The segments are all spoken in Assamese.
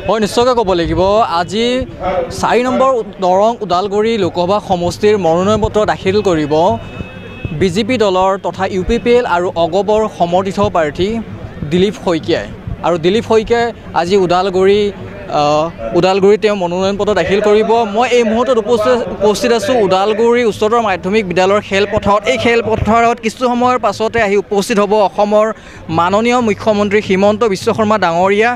হয় নিশ্চয়কৈ ক'ব লাগিব আজি 4 নম্বৰ দৰং ওদালগুৰি লোকসভা সমষ্টিৰ মনোনয়ন পত্ৰ দাখিল কৰিব বিজেপি দলৰ তথা UPPL আৰু অগবৰ সমৰ্থিত প্ৰাৰ্থী দিলীপ শইকীয়াই আৰু দিলীপ শইকীয়াই আজি ওদালগুৰিত তেওঁ মনোনয়ন পত্ৰ দাখিল কৰিব। মই এই মুহূৰ্তত উপস্থিত আছোঁ ওদালগুৰি উচ্চতৰ মাধ্যমিক বিদ্যালয়ৰ খেলপথাৰত। এই খেলপথাৰত কিছু সময়ৰ পাছতে আহি উপস্থিত হ'ব অসমৰ মাননীয় মুখ্যমন্ত্ৰী হিমন্ত বিশ্ব শৰ্মা ডাঙৰীয়া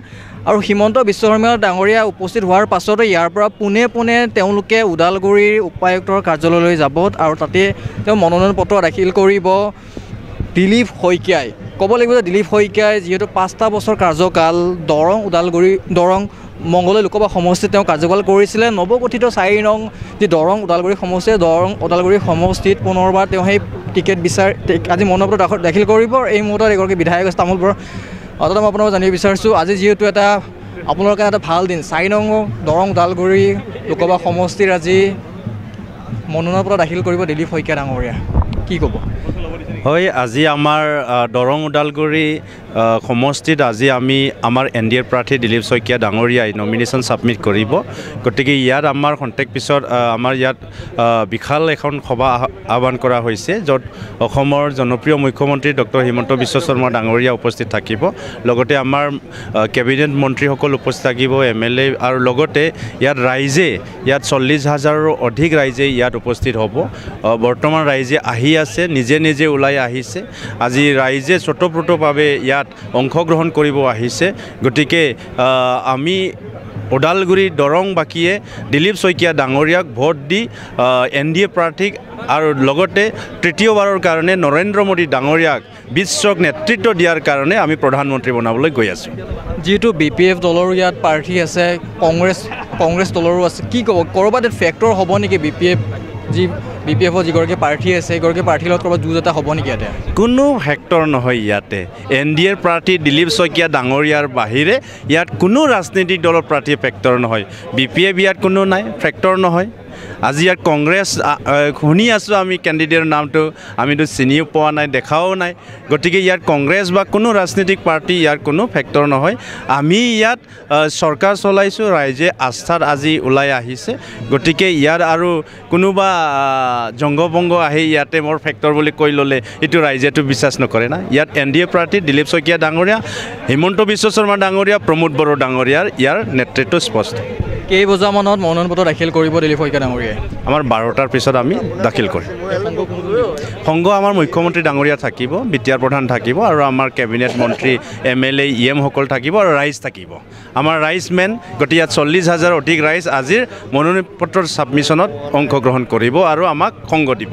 আৰু হিমন্ত বিশ্ব শৰ্মা ডাঙৰীয়া উপস্থিত হোৱাৰ পাছতে ইয়াৰ পৰা পোনে তেওঁলোকে ওদালগুৰিৰ উপায়ুক্তৰ কাৰ্যালয়লৈ যাব আৰু তাতে তেওঁ মনোনয়ন পত্ৰ দাখিল কৰিব দিলীপ শইকীয়াই। ক'ব লাগিব যে দিলীপ শইকীয়াই যিহেতু 5টা বছৰ কাৰ্যকাল দৰং মংগলদৈ লোকসভা সমষ্টিত তেওঁ কাৰ্যকাল কৰিছিলে। নৱগঠিত 4 নং যি দৰং ওদালগুৰি সমষ্টি ওদালগুৰি সমষ্টিত পুনৰবাৰ তেওঁ সেই টিকেট আজি মনোনয়ন পত্ৰ দাখিল কৰিব। এই মুহূৰ্তত এগৰাকী বিধায়ক আছে তামোলপুৰৰ। অতটা মই আপোনাক জানিব বিচাৰিছোঁ আজি যিহেতু এটা আপোনালোকৰ কাৰণে এটা ভাল দিন 4 নং দৰং ওদালগুৰি লোকসভা সমষ্টিৰ আজি মনোনয়ন পত্ৰ দাখিল কৰিব দিলীপ শইকীয়া ডাঙৰীয়া, কি ক'ব? হয়, আজি আমাৰ দৰং ওদালগুৰি সমষ্টিত আজি আমি আমাৰ NDA প্ৰাৰ্থী দিলীপ শইকীয়া ডাঙৰীয়াই নমিনেশ্যন ছাবমিট কৰিব। গতিকে ইয়াত আমাৰ খন্তেক পিছত আমাৰ ইয়াত বিশাল এখন সভা আহ্বান কৰা হৈছে য'ত অসমৰ জনপ্ৰিয় মুখ্যমন্ত্ৰী ডক্টৰ হিমন্ত বিশ্ব শৰ্মা ডাঙৰীয়া উপস্থিত থাকিব, লগতে আমাৰ কেবিনেট মন্ত্ৰীসকল উপস্থিত থাকিব, MLA আৰু লগতে ইয়াত ৰাইজে 40,000ৰো অধিক ৰাইজে ইয়াত উপস্থিত হ'ব। বৰ্তমান ৰাইজে আহি আছে, নিজে ওলাই আহিছে। আজি ৰাইজে স্বতঃস্ফূৰ্তভাৱে ইয়াত অংশগ্ৰহণ কৰিব আহিছে। গতিকে আমি ওদালগুৰি দৰংবাসীয়ে দিলীপ শইকীয়া ডাঙৰীয়াক ভোট দি NDA প্ৰাৰ্থীক আৰু লগতে তৃতীয়বাৰৰ কাৰণে নৰেন্দ্ৰ মোদী ডাঙৰীয়াক বিশ্বক নেতৃত্ব দিয়াৰ কাৰণে আমি প্ৰধানমন্ত্ৰী বনাবলৈ গৈ আছোঁ। যিহেতু BPF দলৰো ইয়াত প্ৰাৰ্থী আছে, কংগ্ৰেছ দলৰো আছে, কি ক'ব? ক'ৰবাত ফেক্টৰ হ'ব নেকি BPFৰ যিগৰাকী প্ৰাৰ্থী আছে সেইগৰাকী প্ৰাৰ্থীৰ লগত ক'ৰবাত যুঁজ এটা হ'ব নেকি ইয়াতে? কোনো ফেক্টৰ নহয় ইয়াতে। NDA প্ৰাৰ্থী দিলীপ শইকীয়া ডাঙৰীয়াৰ বাহিৰে ইয়াত কোনো ৰাজনৈতিক দলৰ প্ৰাৰ্থী ফেক্টৰ নহয়। BPF ইয়াত কোনো নাই, ফেক্টৰ নহয়। আজি ইয়াত কংগ্ৰেছ শুনি আছোঁ আমি কেণ্ডিডেটৰ নামটো, আমিতো চিনিও পোৱা নাই, দেখাও নাই। গতিকে ইয়াত কংগ্ৰেছ বা কোনো ৰাজনৈতিক পাৰ্টি ইয়াৰ কোনো ফেক্টৰ নহয়। আমি ইয়াত চৰকাৰ চলাইছোঁ, ৰাইজে আস্থাত আজি ওলাই আহিছে। গতিকে ইয়াত আৰু কোনোবা জংগভংগ আহি ইয়াতে মোৰ ফেক্টৰ বুলি কৈ ল'লে এইটো ৰাইজেতো বিশ্বাস নকৰে না। ইয়াত NDA প্ৰাৰ্থী দিলীপ শইকীয়া ডাঙৰীয়া, হিমন্ত বিশ্ব শৰ্মা ডাঙৰীয়া, প্ৰমোদ বড়ো ডাঙৰীয়াৰ ইয়াৰ নেতৃত্ব স্পষ্ট। কেই বজামানত মনোনয়ন পত্ৰ দাখিল কৰিব দিলীপ শইকীয়া ডাঙৰীয়াই? আমাৰ 12টাৰ পিছত আমি দাখিল কৰিম। সংঘ আমাৰ মুখ্যমন্ত্ৰী ডাঙৰীয়া থাকিব, বিটিআৰ প্ৰধান থাকিব আৰু আমাৰ কেবিনেট মন্ত্ৰী MLA EM সকল থাকিব আৰু ৰাইজ থাকিব। আমাৰ ৰাইজ মেন। গতিকে ইয়াত 40,000 অধিক ৰাইজ আজিৰ মনোনয়ন পত্ৰৰ ছাবমিশ্যনত অংশগ্ৰহণ কৰিব আৰু আমাক সংগ দিব।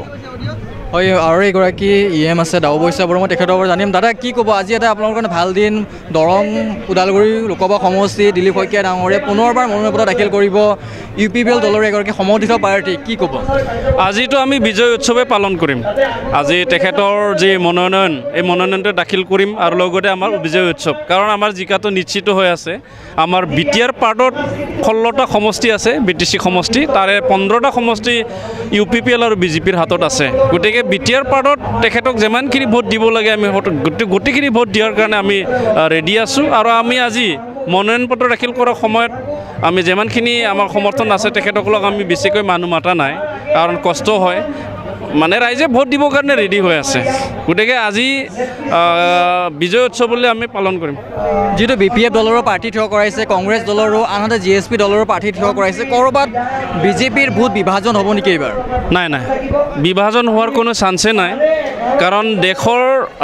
হয়, আৰু এগৰাকী EM আছে দাউবৈচা বৰুৱা, মই তেখেতৰ পৰা জানিম। দাদা কি ক'ব? আজি এটা আপোনালোকৰ কাৰণে ভাল দিন, দৰং ওদালগুৰি লোকসভা সমষ্টি দিলীপ শইকীয়া ডাঙৰীয়া পুনৰবাৰ মনোনয়ন পত্ৰ দাখিল কৰিব UPPL দলৰ এগৰাকী সমৰ্থিত প্ৰাৰ্থী, কি ক'ব? আজিতো আমি বিজয় উৎসৱে পালন কৰিম। আজি তেখেতৰ যি মনোনয়ন, এই মনোনয়নটো দাখিল কৰিম আৰু লগতে আমাৰ বিজয় উৎসৱ, কাৰণ আমাৰ জিকাটো নিশ্চিত হৈ আছে। আমাৰ BTR পাৰ্টত 16টা সমষ্টি আছে, BTC সমষ্টি, তাৰে 15টা সমষ্টি UPPL আৰু BJPৰ হাতত আছে। গতিকে BTR পাৰ্টত তেখেতক যিমানখিনি ভোট দিব লাগে আমি গোটেইখিনি ভোট দিয়াৰ কাৰণে আমি ৰেডি আছোঁ। আৰু আমি আজি মনোনয়ন পত্ৰ দাখিল কৰাৰ সময়ত আমি যিমানখিনি আমাৰ সমৰ্থন আছে তেখেতসকলক আমি বেছিকৈ মানুহ মাতা নাই, কাৰণ কষ্ট হয়। মানে ৰাইজে ভোট দিবৰ কাৰণে ৰেডি হৈ আছে। গতিকে আজি বিজয় উৎসৱ বুলি আমি পালন কৰিম। যিহেতু BPF দলৰো প্ৰাৰ্থী থিয় কৰাইছে, কংগ্ৰেছ দলৰো, আনহাতে GSP দলৰো প্ৰাৰ্থী থিয় কৰাইছে, ক'ৰবাত BJPৰ ভোট বিভাজন হ'ব নেকি এইবাৰ? নাই, বিভাজন হোৱাৰ কোনো চান্সে নাই। কাৰণ দেশৰ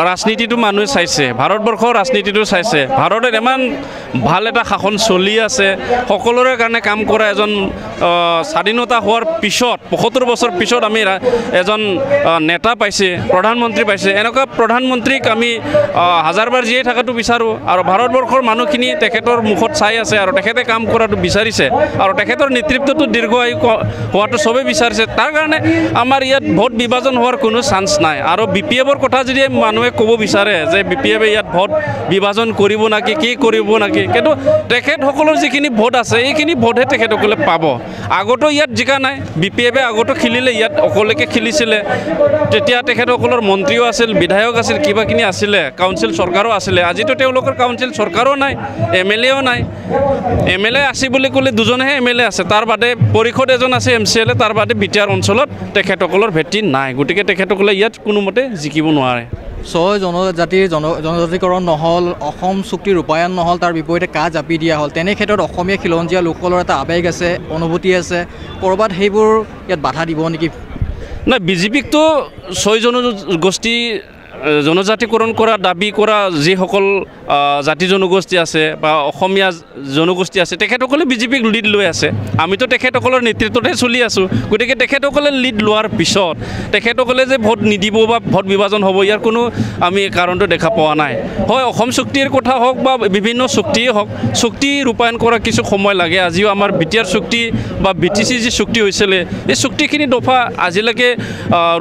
ৰাজনীতিটো মানুহে চাইছে, ভাৰতবৰ্ষৰ ৰাজনীতিটো চাইছে। ভাৰতত ইমান ভাল এটা শাসন চলি আছে, সকলোৰে কাৰণে কাম কৰা এজন স্বাধীনতা হোৱাৰ পিছত 75 বছৰ পিছত আমি এজন নেতা পাইছে, প্ৰধানমন্ত্ৰী পাইছে। এনেকুৱা প্ৰধানমন্ত্ৰীক আমি হাজাৰবাৰ জীয়াই থকাটো বিচাৰোঁ আৰু ভাৰতবৰ্ষৰ মানুহখিনি তেখেতৰ মুখত চাই আছে আৰু তেখেতে কাম কৰাটো বিচাৰিছে আৰু তেখেতৰ নেতৃত্বটো দীৰ্ঘায়ু হোৱাটো চবেই বিচাৰিছে। তাৰ কাৰণে আমাৰ ইয়াত ভোট বিভাজন হোৱাৰ কোনো চান্স নাই। আৰু BPFৰ কথা যদি মানুহে ক'ব বিচাৰে যে BPFে ইয়াত ভোট বিভাজন কৰিব নাকি, কি কৰিব নাকি, কিন্তু তেখেতসকলৰ যিখিনি ভোট আছে এইখিনি ভোটহে তেখেতসকলে পাব। আগতো ইয়াত জিকা নাই, BPFে আগতো খেলিলে, ইয়াত অকলেকে খেলিছিল আছিলে তেতিয়া তেখেতসকলৰ মন্ত্ৰীও আছিল বিধায়ক আছিল কিবাকিনি আছিলে কাউন্সিল চৰকাৰো আছিলে আজিতো তেওঁলোকৰ কাউন্সিল চৰকাৰো নাই MLAও নাই MLA আছে বুলি ক'লে দুজনহে MLA আছে তাৰ বাদে পৰিষদ এজন আছে MCLA তাৰ বাদে বিটিআৰ অঞ্চলত তেখেতসকলৰ ভেটি নাই গতিকে তেখেতসকলে ইয়াত কোনোমতে জিকিব নোৱাৰে জনজাতিকৰণ নহ'ল অসম চুক্তি ৰূপায়ণ নহ'ল তাৰ বিপৰীতে কাজ জাপি দিয়া হ'ল তেনে ক্ষেত্ৰত অসমীয়া খিলঞ্জীয়া লোকসকলৰ এটা আৱেগ আছে অনুভূতি আছে ক'ৰবাত সেইবোৰ ইয়াত বাধা দিব নেকি নাই বিজেপিকতো 6 জনগোষ্ঠী জনজাতিকৰণ কৰা দাবী কৰা যিসকল জাতি জনগোষ্ঠী আছে বা অসমীয়া জনগোষ্ঠী আছে তেখেতসকলে বিজেপিক লিড লৈ আছে আমিতো তেখেতসকলৰ নেতৃত্বতে চলি আছোঁ গতিকে তেখেতসকলে লিড লোৱাৰ পিছত তেখেতসকলে যে ভোট নিদিব বা ভোট বিভাজন হ'ব ইয়াৰ কোনো আমি কাৰণটো দেখা পোৱা নাই হয় অসম চুক্তিৰ কথা হওক বা বিভিন্ন চুক্তিয়ে হওক চুক্তি ৰূপায়ণ কৰা কিছু সময় লাগে আজিও আমাৰ বিটিআৰ চুক্তি বা BTC যি চুক্তি হৈছিলে এই চুক্তিখিনি দফা আজিলৈকে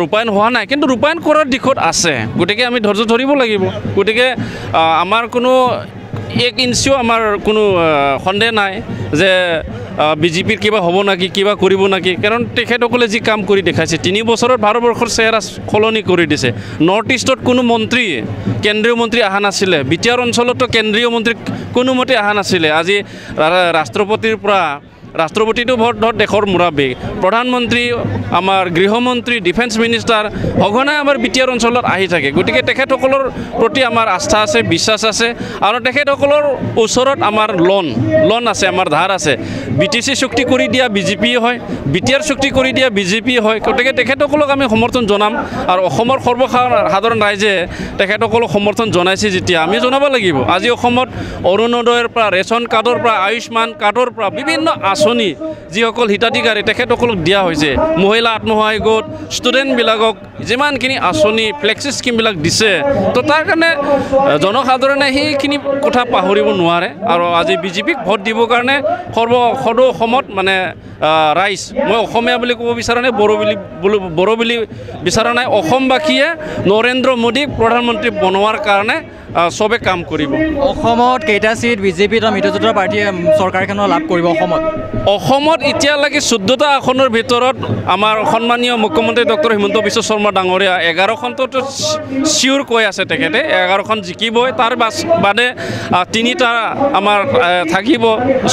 ৰূপায়ণ হোৱা নাই কিন্তু ৰূপায়ণ কৰাৰ দিশত আছে গতিকে আমি ধৈৰ্য ধৰিব লাগিব গতিকে আমাৰ কোনো 1 ইঞ্চিও আমাৰ কোনো সন্দেহ নাই যে বিজেপিৰ কিবা হ'ব নাকি কিবা কৰিব নাকি কাৰণ তেখেতসকলে যি কাম কৰি দেখাইছে 3 বছৰত ভাৰতবৰ্ষৰ চেহেৰা সলনি কৰি দিছে নৰ্থ ইষ্টত কোনো মন্ত্ৰী কেন্দ্ৰীয় মন্ত্ৰী অহা নাছিলে বিটিআৰ অঞ্চলতো কেন্দ্ৰীয় মন্ত্ৰী কোনোমতে অহা নাছিলে আজি ৰাষ্ট্ৰপতিৰ পৰা ৰাষ্ট্ৰপতিটো ভোট দেশৰ মুৰব্বী প্ৰধানমন্ত্ৰী আমাৰ গৃহমন্ত্ৰী ডিফেন্স মিনিষ্টাৰ সঘনাই আমাৰ বিটিআৰ অঞ্চলত আহি থাকে গতিকে তেখেতসকলৰ প্ৰতি আমাৰ আস্থা আছে বিশ্বাস আছে আৰু তেখেতসকলৰ ওচৰত আমাৰ লোন আছে আমাৰ ধাৰ আছে BTC চুক্তি কৰি দিয়া বিজেপি হয় বিটিআৰ চুক্তি কৰি দিয়া বিজেপি হয় গতিকে তেখেতসকলক আমি সমৰ্থন জনাম আৰু অসমৰ সৰ্বসাধাৰণ ৰাইজে তেখেতসকলক সমৰ্থন জনাইছে যেতিয়া আমি জনাব লাগিব আজি অসমত অৰুণোদয়ৰ পৰা ৰেচন কাৰ্ডৰ পৰা আয়ুষ্মান কাৰ্ডৰ পৰা বিভিন্ন আঁচনি যিসকল হিতাধিকাৰী তেখেতসকলক দিয়া হৈছে মহিলা আত্মসহায়ক গোট ষ্টুডেণ্টবিলাকক যিমানখিনি আঁচনি ফ্লেক্সি স্কিমবিলাক দিছে তো তাৰ কাৰণে জনসাধাৰণে সেইখিনি কথা পাহৰিব নোৱাৰে আৰু আজি বিজেপিক ভোট দিবৰ কাৰণে সদৌ অসমত মানে ৰাইজ মই অসমীয়া বুলি ক'ব বিচৰা নাই বড়ো বুলি বিচৰা নাই অসমবাসীয়ে নৰেন্দ্ৰ মোদীক প্ৰধানমন্ত্ৰী বনোৱাৰ কাৰণে সবে কাম কৰিব অসমত কেইটা সিট বিজেপি আৰু মিত্ৰজোঁটৰ পাৰ্টিয়ে চৰকাৰখনৰ লাভ কৰিব অসমত এতিয়ালৈকে 14টা আসনৰ ভিতৰত আমাৰ সন্মানীয় মুখ্যমন্ত্ৰী ডক্টৰ হিমন্ত বিশ্ব শৰ্মা ডাঙৰীয়া 11খনটো চিউৰ কৈ আছে তেখেতে 11খন জিকিবই তাৰ বাদে 3টা আমাৰ থাকিব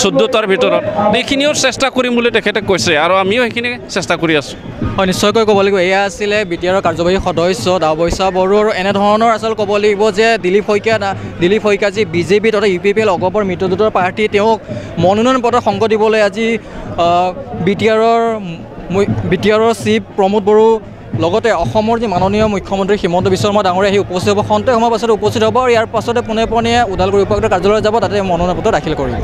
14টাৰ ভিতৰত এইখিনিও চেষ্টা কৰিম বুলি তেখেতে কৈছে আৰু আমিও সেইখিনি চেষ্টা কৰি আছোঁ হয় নিশ্চয়কৈ ক'ব লাগিব এয়া আছিলে বিটিআৰৰ কাৰ্যবাহী সদস্য দাৱবৈচা বড়ো আৰু এনেধৰণৰ আচল ক'ব লাগিব যে দিলীপ শইকীয়া যি বিজেপি তথা UPPL অগপৰ মিত্ৰজোঁটৰ পাৰ্টি তেওঁক মনোনয়ন পত্ৰ সংগ দিবলৈ আজি বিটিআৰৰ চিফ প্ৰমোদ বড়ো লগতে অসমৰ যি মাননীয় মুখ্যমন্ত্ৰী হিমন্ত বিশ্ব শৰ্মা ডাঙৰীয়া আহি উপস্থিত হ'ব খন্তেক সময়ৰ পাছতে উপস্থিত হ'ব আৰু ইয়াৰ পাছতে পোনে ওদালগুৰি উপায়ুক্তৰ কাৰ্যালয়লৈ যাব তাতে মনোনয়ন পত্ৰ দাখিল কৰিব